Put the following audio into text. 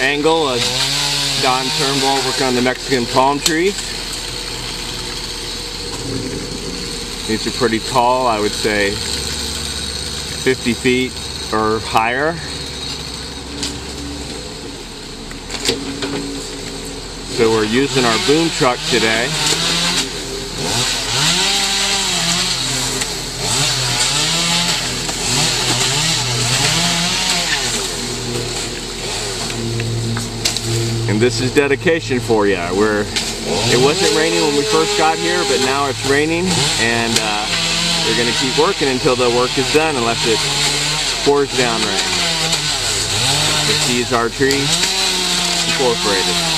angle of Don Turnbull working on the Mexican palm trees. These are pretty tall, I would say 50 feet or higher. So we're using our boom truck today. And this is dedication for you. It wasn't raining when we first got here, but now it's raining, and we're going to keep working until the work is done, unless it pours down rain. These are trees incorporated.